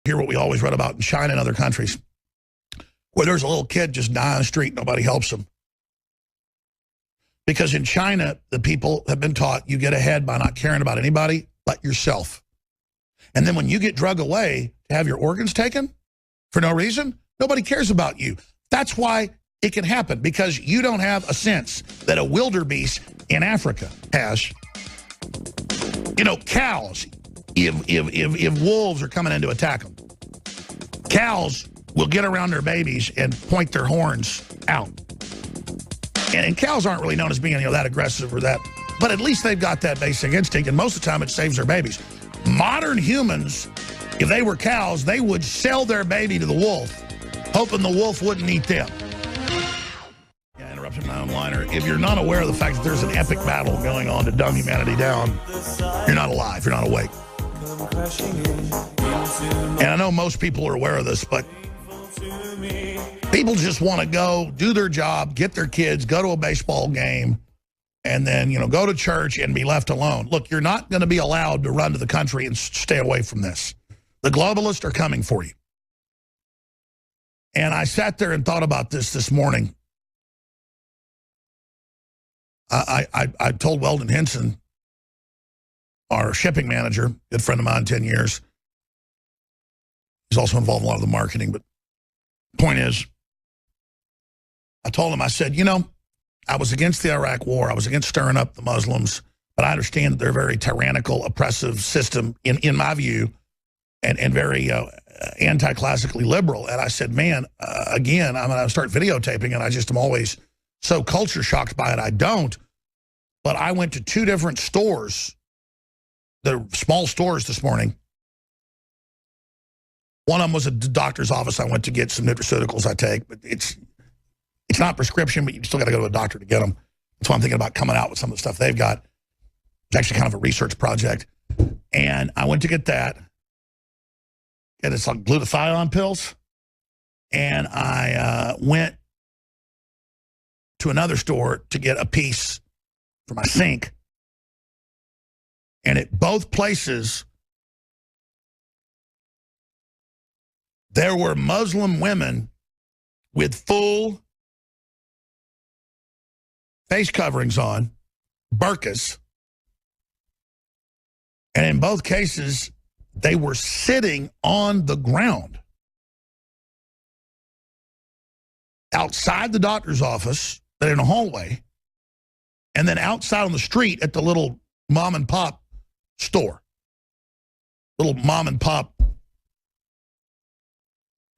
Hear what we always read about in China and other countries, where there's a little kid just dying on the street, nobody helps him. Because in China, the people have been taught you get ahead by not caring about anybody but yourself. And then when you get drug away to have your organs taken for no reason, nobody cares about you. That's why it can happen, because you don't have a sense that a wildebeest in Africa has. You know, cows, if wolves are coming in to attack them, cows will get around their babies and point their horns out. And cows aren't really known as being, that aggressive or that, but at least they've got that basic instinct, and most of the time it saves their babies. Modern humans, if they were cows, they would sell their baby to the wolf, hoping the wolf wouldn't eat them. Yeah, interrupting my own liner. If you're not aware of the fact that there's an epic battle going on to dumb humanity down, you're not alive, you're not awake. And I know most people are aware of this, but people just want to go do their job, get their kids, go to a baseball game, and then, go to church and be left alone. Look, you're not going to be allowed to run to the country and stay away from this. The globalists are coming for you. And I sat there and thought about this morning. I told Weldon Henson, our shipping manager, good friend of mine, 10 years. He's also involved in a lot of the marketing. But the point is, I told him, I said, I was against the Iraq war. I was against stirring up the Muslims. But I understand that they're a very tyrannical, oppressive system, in my view, and very anti-classically liberal. And I said, man, again, I'm going to start videotaping, and I just am always so culture shocked by it. I don't. But I went to 2 different stores, the small stores this morning. One of them was a doctor's office. I went to get some nutraceuticals I take, but it's not prescription, but you still got to go to a doctor to get them. That's why I'm thinking about coming out with some of the stuff they've got. It's actually kind of a research project. And I went to get that. And it's like glutathione pills. And I went to another store to get a piece for my sink. And at both places, there were Muslim women with full face coverings on, burqas. And in both cases, they were sitting on the ground outside the doctor's office, in a hallway, and then outside on the street at the little mom and pop store, little mom and pop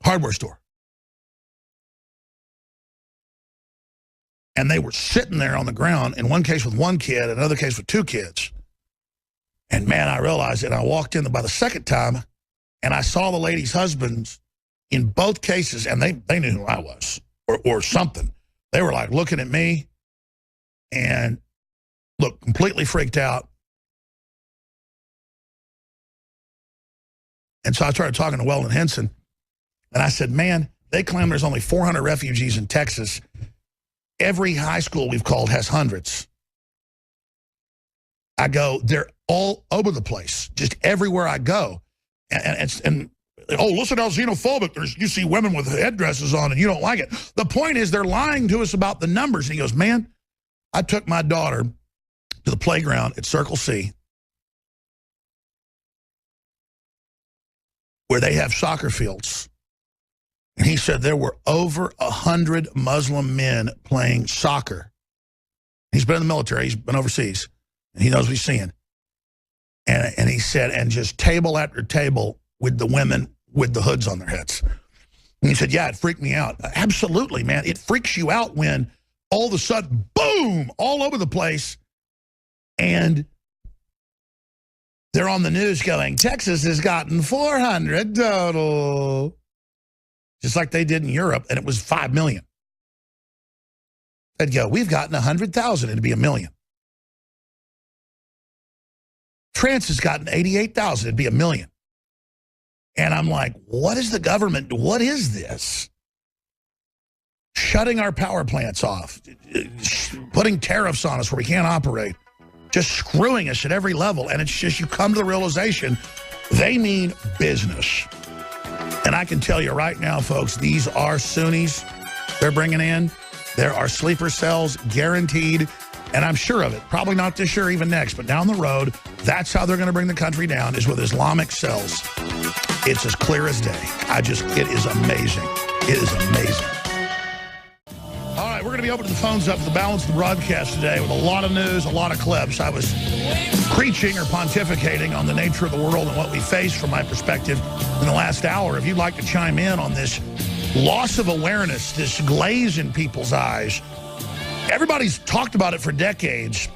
hardware store. And they were sitting there on the ground, in one case with 1 kid, another case with 2 kids. And man, I realized it. I walked in by the second time, and I saw the ladies' husbands in both cases, and they knew who I was, or something. They were like looking at me and looked completely freaked out. And so I started talking to Weldon Henson, and I said, man, they claim there's only 400 refugees in Texas. Every high school we've called has hundreds. I go, they're all over the place, just everywhere I go. And oh, listen how xenophobic. You see women with headdresses on and you don't like it. The point is they're lying to us about the numbers. And he goes, man, I took my daughter to the playground at Circle C, where they have soccer fields. And he said there were over 100 Muslim men playing soccer. He's been in the military. He's been overseas. And he knows what he's seeing. And he said, and just table after table with the women with the hoods on their heads. And he said, yeah, it freaked me out. Absolutely, man. It freaks you out when all of a sudden, boom, all over the place. And they're on the news going, Texas has gotten 400 total. Just like they did in Europe, and it was 5 million. They'd go, we've gotten 100,000, it'd be 1 million. France has gotten 88,000, it'd be 1 million. And I'm like, what is the government, what is this? Shutting our power plants off, putting tariffs on us where we can't operate, just screwing us at every level. And it's just, you come to the realization, they mean business. And I can tell you right now, folks, these are Sunnis they're bringing in. There are sleeper cells guaranteed, and I'm sure of it. Probably not this year, even next, but down the road, that's how they're going to bring the country down, is with Islamic cells. It's as clear as day. It is amazing. It is amazing. All right, we're going to be opening the phones up for the balance of the broadcast today with a lot of news, a lot of clips. I was preaching or pontificating on the nature of the world and what we face from my perspective in the last hour. If you'd like to chime in on this loss of awareness, this glaze in people's eyes, everybody's talked about it for decades,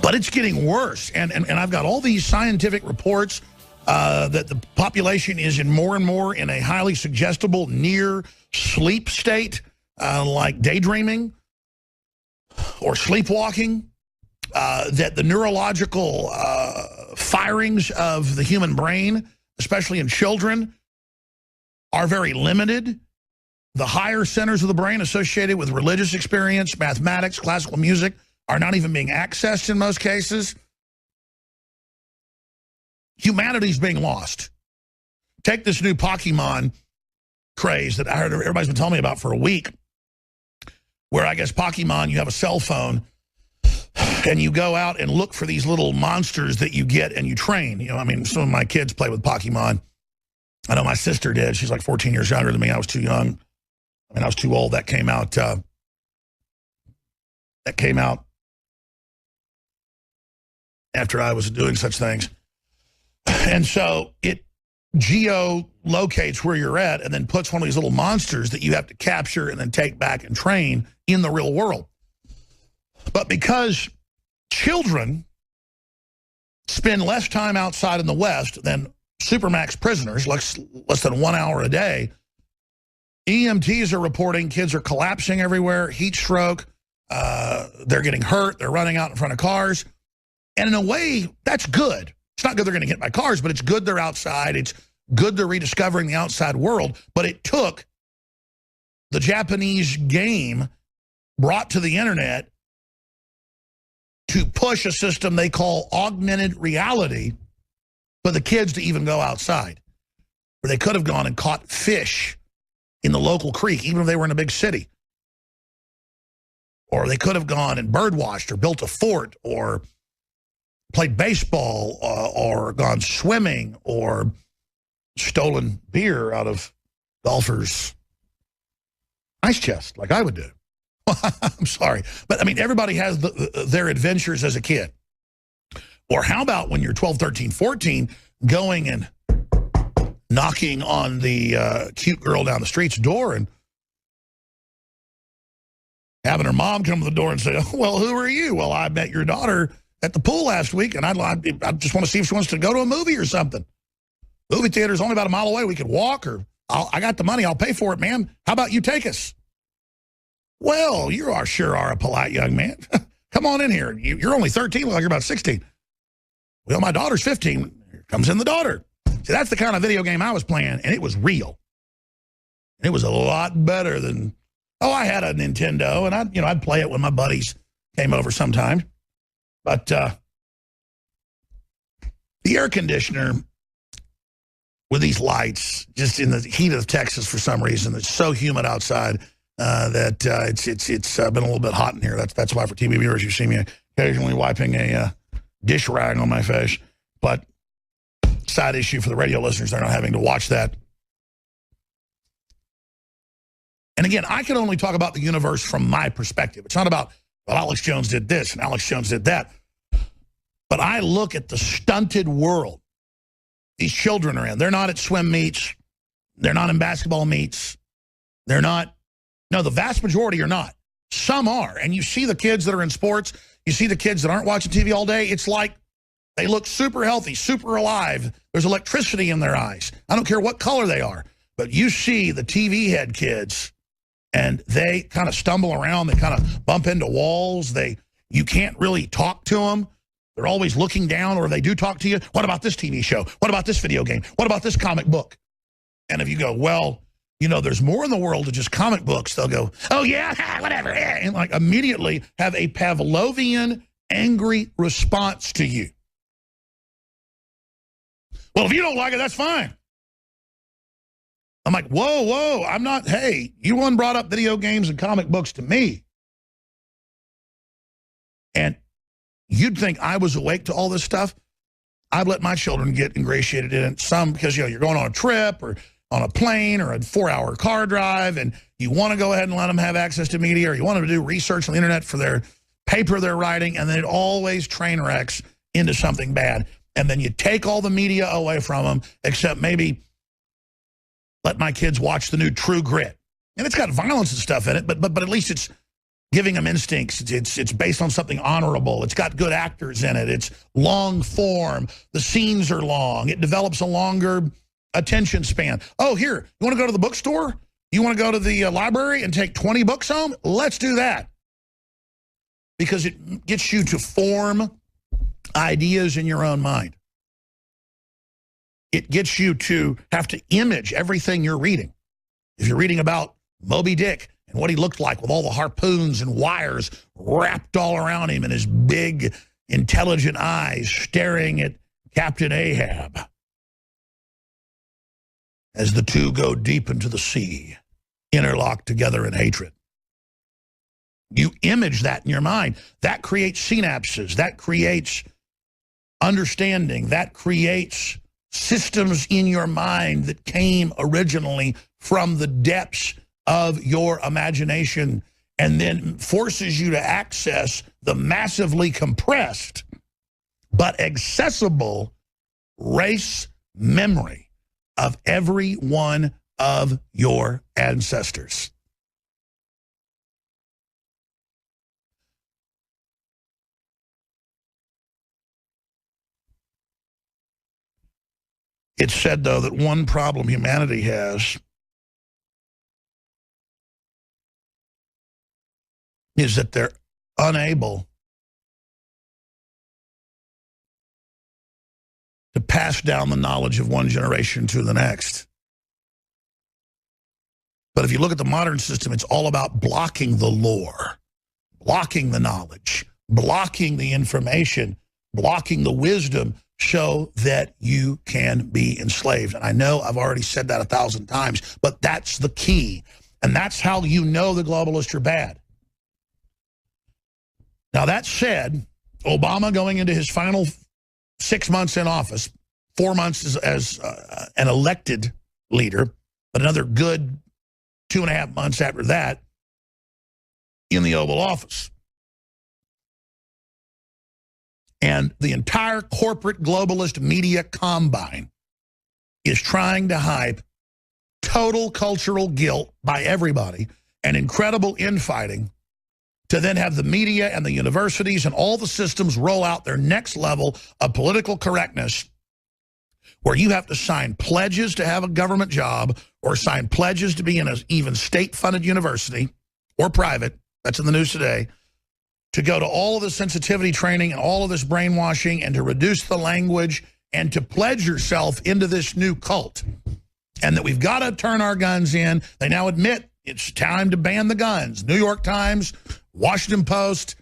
but it's getting worse. And I've got all these scientific reports that the population is more and more in a highly suggestible near sleep state, like daydreaming or sleepwalking, that the neurological firings of the human brain, especially in children, are very limited. The higher centers of the brain associated with religious experience, mathematics, classical music are not even being accessed in most cases. Humanity's being lost. Take this new Pokemon craze that I heard everybody's been telling me about for a week, where I guess Pokemon, you have a cell phone, and you go out and look for these little monsters that you get and you train. You know, I mean, some of my kids play with Pokemon. I know my sister did. She's like 14 years younger than me. I was too young. I mean, I was too old. That came out. After I was doing such things. And so it geo-locates where you're at and then puts one of these little monsters that you have to capture and then take back and train in the real world. But because children spend less time outside in the West than Supermax prisoners, less than 1 hour a day, EMTs are reporting kids are collapsing everywhere, heat stroke, they're getting hurt, they're running out in front of cars. And in a way, that's good. It's not good they're going to get by cars, but it's good they're outside. It's good they're rediscovering the outside world. But it took the Japanese game brought to the internet to push a system they call augmented reality for the kids to even go outside, where they could have gone and caught fish in the local creek, even if they were in a big city. Or they could have gone and birdwatched or built a fort or played baseball or gone swimming or stolen beer out of golfers' ice chest like I would do. I'm sorry. But, I mean, everybody has their adventures as a kid. Or how about when you're 12, 13, 14, going and knocking on the cute girl down the street's door and having her mom come to the door and say, oh, well, who are you? Well, I met your daughter at the pool last week, and I just want to see if she wants to go to a movie or something. Movie theater's only about a mile away. We could walk, or I got the money. I'll pay for it, ma'am. How about you take us? Well, you sure are a polite young man. Come on in here. You're only 13, look like you're about 16. Well, my daughter's 15. Here comes in the daughter. See, that's the kind of video game I was playing, and it was real. It was a lot better than, I had a Nintendo, and I'd play it when my buddies came over sometimes. But the air conditioner with these lights, just in the heat of Texas for some reason, it's so humid outside that it's been a little bit hot in here. That's why for TV viewers, you see me occasionally wiping a dish rag on my face. But side issue for the radio listeners, they're not having to watch that. And again, I can only talk about the universe from my perspective. It's not about, well, Alex Jones did this and Alex Jones did that. But I look at the stunted world these children are in. They're not at swim meets. They're not in basketball meets. They're not. No, the vast majority are not. Some are. And you see the kids that are in sports. You see the kids that aren't watching TV all day. It's like they look super healthy, super alive. There's electricity in their eyes. I don't care what color they are. But you see the TV head kids, and they kind of stumble around. They kind of bump into walls. You can't really talk to them. They're always looking down, or they do talk to you. What about this TV show? What about this video game? What about this comic book? And if you go, well, there's more in the world than just comic books, they'll go, oh, yeah, whatever. And like immediately have a Pavlovian angry response to you. Well, if you don't like it, that's fine. I'm like, whoa, I'm not, hey, you one brought up video games and comic books to me. And you'd think I was awake to all this stuff. I've let my children get ingratiated in it, some because, you're going on a trip or on a plane or a 4-hour car drive, and you want to go ahead and let them have access to media, or you want them to do research on the internet for their paper they're writing, and then it always train wrecks into something bad. And then you take all the media away from them, except maybe let my kids watch the new True Grit. And it's got violence and stuff in it, but at least it's giving them instincts. It's based on something honorable. It's got good actors in it. It's long form. The scenes are long. It develops a longer attention span. Oh, here, you want to go to the bookstore? You want to go to the library and take 20 books home? Let's do that. Because it gets you to form ideas in your own mind. It gets you to have to image everything you're reading. If you're reading about Moby Dick and what he looked like with all the harpoons and wires wrapped all around him and his big, intelligent eyes staring at Captain Ahab as the two go deep into the sea, interlocked together in hatred. You image that in your mind. That creates synapses. That creates understanding. That creates systems in your mind that came originally from the depths of your imagination, and then forces you to access the massively compressed but accessible race memory of every one of your ancestors. It's said, though, that one problem humanity has is that they're unable to pass down the knowledge of one generation to the next. But if you look at the modern system, it's all about blocking the lore, blocking the knowledge, blocking the information, blocking the wisdom, so that you can be enslaved. And I know I've already said that 1,000 times, but that's the key. And that's how you know the globalists are bad. Now, that said, Obama going into his final 6 months in office, 4 months as an elected leader, but another good 2.5 months after that in the Oval Office. And the entire corporate globalist media combine is trying to hype total cultural guilt by everybody and incredible infighting to then have the media and the universities and all the systems roll out their next level of political correctness, where you have to sign pledges to have a government job or sign pledges to be in an even state-funded university or private, that's in the news today, to go to all of the sensitivity training and all of this brainwashing and to reduce the language and to pledge yourself into this new cult. And that we've got to turn our guns in. They now admit it's time to ban the guns. New York Times, Washington Post,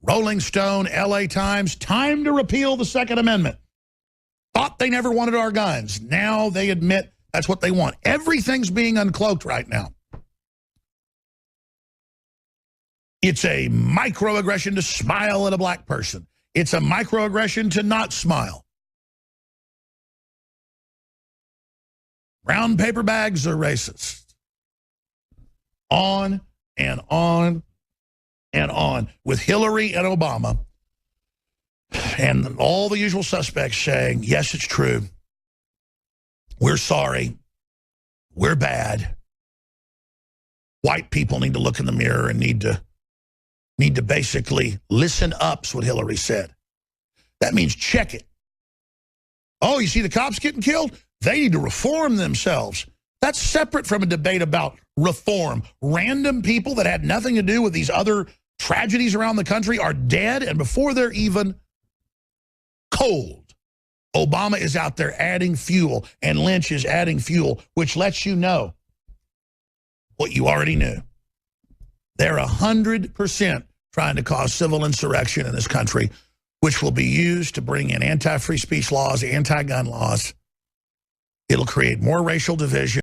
Rolling Stone, LA Times, time to repeal the Second Amendment. Thought they never wanted our guns. Now they admit that's what they want. Everything's being uncloaked right now. It's a microaggression to smile at a black person. It's a microaggression to not smile. Brown paper bags are racist. On and on and on. With Hillary and Obama and all the usual suspects saying, yes, it's true. We're sorry. We're bad. White people need to look in the mirror and need to basically listen up's what Hillary said. That means check it. Oh, you see the cops getting killed? They need to reform themselves. That's separate from a debate about reform. Random people that had nothing to do with these other tragedies around the country are dead, and before they're even cold, Obama is out there adding fuel, and Lynch is adding fuel, which lets you know what you already knew. They're 100% trying to cause civil insurrection in this country, which will be used to bring in anti-free speech laws, anti-gun laws. It'll create more racial division.